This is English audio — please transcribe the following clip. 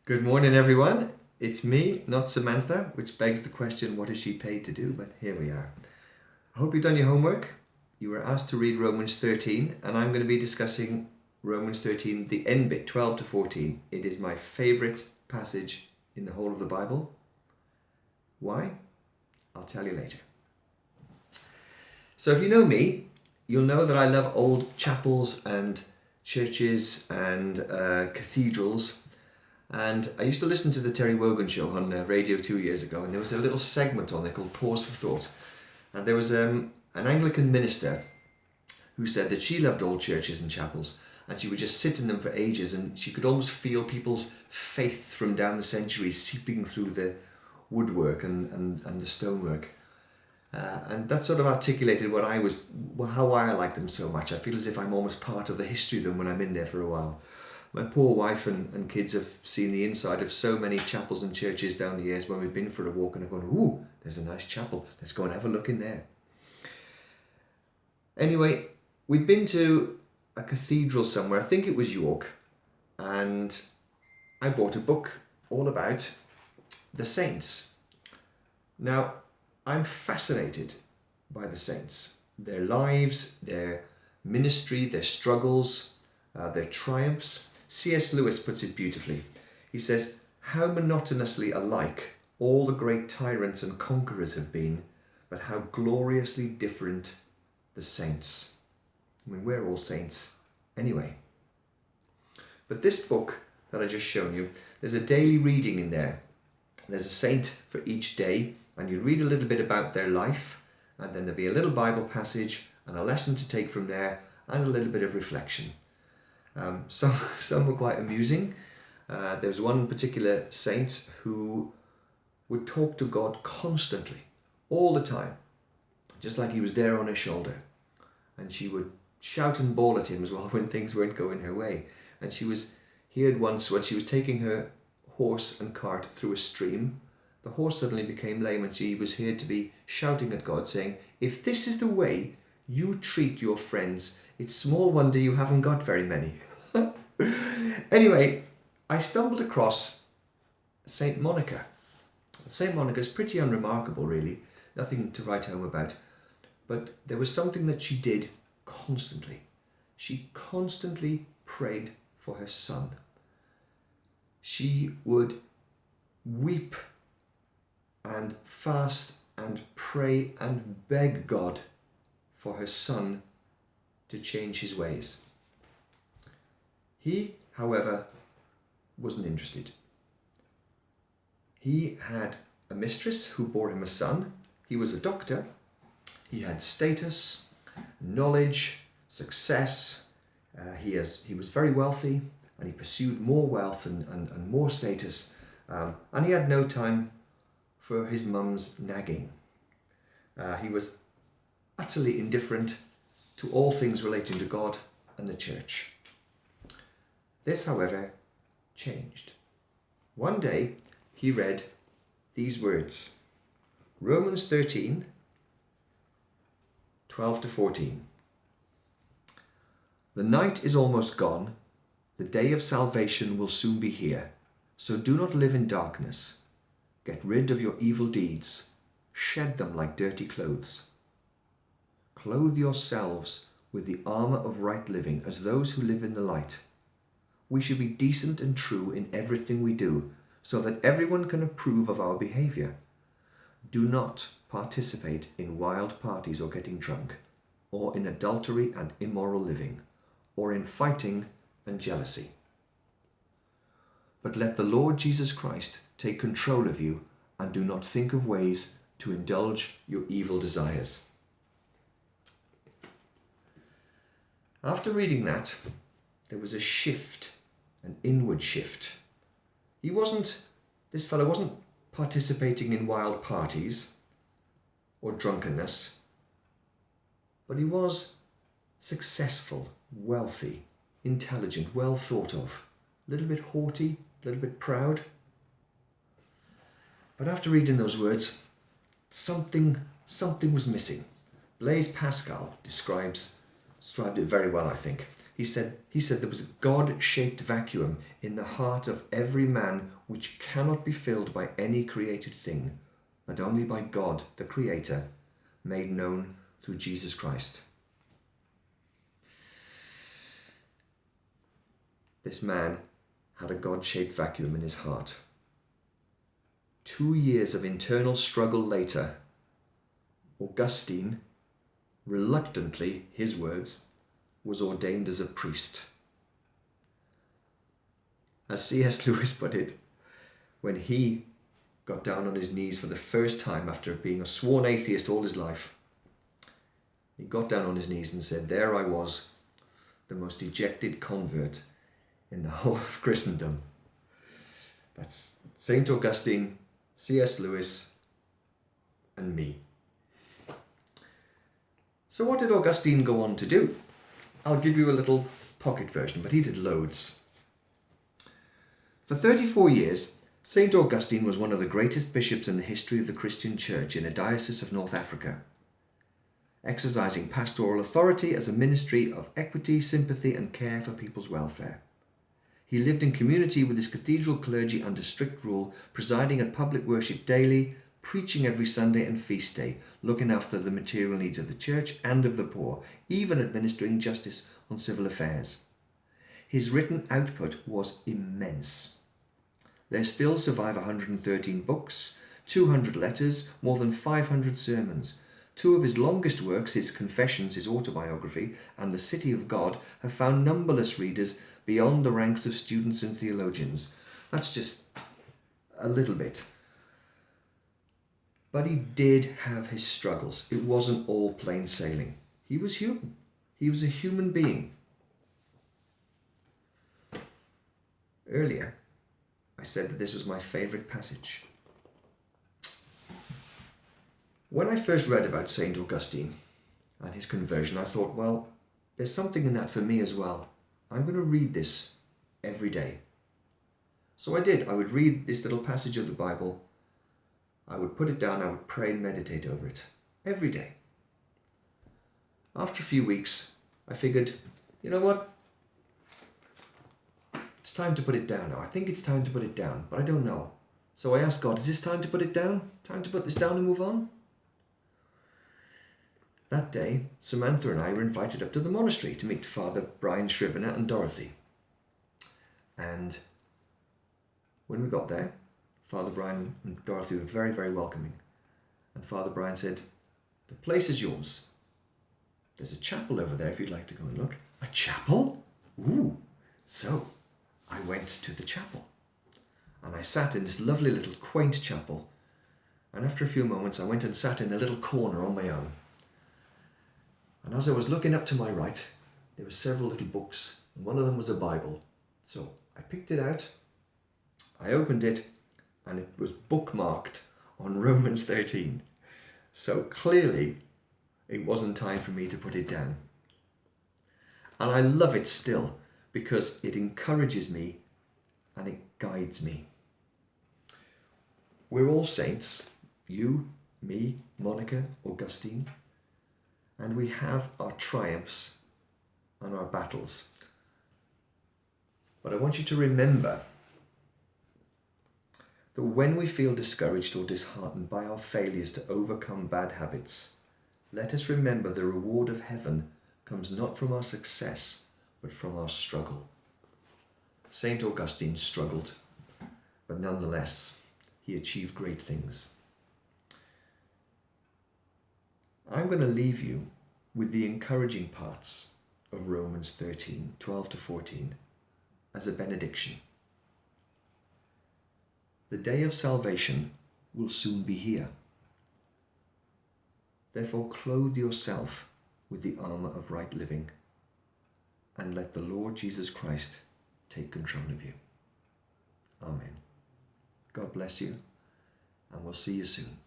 Good morning, everyone. It's me, not Samantha, which begs the question, what is she paid to do? But here we are. I hope you've done your homework. You were asked to read Romans 13, and I'm going to be discussing Romans 13, the end bit, 12 to 14. It is my favourite passage in the whole of the Bible. Why? I'll tell you later. So if you know me, you'll know that I love old chapels and churches and cathedrals. And I used to listen to the Terry Wogan show on radio 2 years ago, and there was a little segment on there called Pause for Thought. And there was an Anglican minister who said that she loved old churches and chapels, and she would just sit in them for ages, and she could almost feel people's faith from down the centuries seeping through the woodwork and the stonework. And that sort of articulated how I like them so much. I feel as if I'm almost part of the history of them when I'm in there for a while. My poor wife and kids have seen the inside of so many chapels and churches down the years when we've been for a walk and have gone, ooh, there's a nice chapel. Let's go and have a look in there. Anyway, we'd been to a cathedral somewhere, I think it was York, and I bought a book all about the saints. Now, I'm fascinated by the saints, their lives, their ministry, their struggles, their triumphs. C.S. Lewis puts it beautifully. He says, how monotonously alike all the great tyrants and conquerors have been, but how gloriously different the saints. I mean, we're all saints anyway. But this book that I just shown you, there's a daily reading in there. There's a saint for each day, and you read a little bit about their life, and then there'll be a little Bible passage and a lesson to take from there, and a little bit of reflection. Some were quite amusing. There was one particular saint who would talk to God constantly, all the time, just like he was there on her shoulder. And she would shout and bawl at him as well when things weren't going her way. And he heard once when she was taking her horse and cart through a stream, the horse suddenly became lame, and she was heard to be shouting at God, saying, if this is the way you treat your friends, it's small wonder you haven't got very many. Anyway, I stumbled across Saint Monica. Saint Monica is pretty unremarkable, really. Nothing to write home about. But there was something that she did constantly. She constantly prayed for her son. She would weep and fast and pray and beg God for her son to change his ways. He, however, wasn't interested. He had a mistress who bore him a son. He was a doctor. He had status, knowledge, success. He was very wealthy, and he pursued more wealth and more status. And he had no time for his mum's nagging. He was utterly indifferent to all things relating to God and the church. This, however, changed. One day, he read these words, Romans 13, 12 to 14. The night is almost gone, the day of salvation will soon be here, so do not live in darkness. Get rid of your evil deeds, shed them like dirty clothes. Clothe yourselves with the armour of right living as those who live in the light. We should be decent and true in everything we do, so that everyone can approve of our behaviour. Do not participate in wild parties or getting drunk, or in adultery and immoral living, or in fighting and jealousy. But let the Lord Jesus Christ take control of you, and do not think of ways to indulge your evil desires. After reading that, there was a shift, an inward shift. This fellow wasn't participating in wild parties or drunkenness, but he was successful, wealthy, intelligent, well thought of, a little bit haughty, a little bit proud. But after reading those words, something was missing. Blaise Pascal describes described it very well, I think. He said there was a God-shaped vacuum in the heart of every man which cannot be filled by any created thing, but only by God, the Creator, made known through Jesus Christ. This man had a God-shaped vacuum in his heart. 2 years of internal struggle later, Augustine, reluctantly, his words, was ordained as a priest. As C.S. Lewis put it, when he got down on his knees for the first time after being a sworn atheist all his life, he got down on his knees and said, "There I was, the most dejected convert in the whole of Christendom." That's St. Augustine, C.S. Lewis, and me. So what did Augustine go on to do? I'll give you a little pocket version, but he did loads. For 34 years, St. Augustine was one of the greatest bishops in the history of the Christian Church in a diocese of North Africa, exercising pastoral authority as a ministry of equity, sympathy, and care for people's welfare. He lived in community with his cathedral clergy under strict rule, presiding at public worship daily, preaching every Sunday and feast day, looking after the material needs of the church and of the poor, even administering justice on civil affairs. His written output was immense. There still survive 113 books, 200 letters, more than 500 sermons. 2 of his longest works, his Confessions, his autobiography, and The City of God, have found numberless readers beyond the ranks of students and theologians. That's just a little bit. But he did have his struggles. It wasn't all plain sailing. He was human. He was a human being. Earlier, I said that this was my favourite passage. When I first read about St. Augustine and his conversion, I thought, well, there's something in that for me as well. I'm going to read this every day. So I did. I would read this little passage of the Bible. I would put it down. I would pray and meditate over it every day. After a few weeks, I figured, you know what? It's time to put it down now. I think it's time to put it down, but I don't know. So I asked God, is this time to put it down? Time to put this down and move on? That day, Samantha and I were invited up to the monastery to meet Father Brian Scrivener and Dorothy. And when we got there, Father Brian and Dorothy were very, very welcoming. And Father Brian said, "The place is yours. There's a chapel over there if you'd like to go and look." A chapel? Ooh. So I went to the chapel. And I sat in this lovely little quaint chapel. And after a few moments, I went and sat in a little corner on my own. And as I was looking up to my right, there were several little books, and one of them was a Bible. So I picked it out, I opened it, and it was bookmarked on Romans 13. So clearly, it wasn't time for me to put it down. And I love it still, because it encourages me and it guides me. We're all saints, you, me, Monica, Augustine, and we have our triumphs and our battles. But I want you to remember that when we feel discouraged or disheartened by our failures to overcome bad habits, let us remember the reward of heaven comes not from our success, but from our struggle. St. Augustine struggled, but nonetheless, he achieved great things. I'm going to leave you with the encouraging parts of Romans 13, 12 to 14, as a benediction. The day of salvation will soon be here. Therefore, clothe yourself with the armour of right living, and let the Lord Jesus Christ take control of you. Amen. God bless you, and we'll see you soon.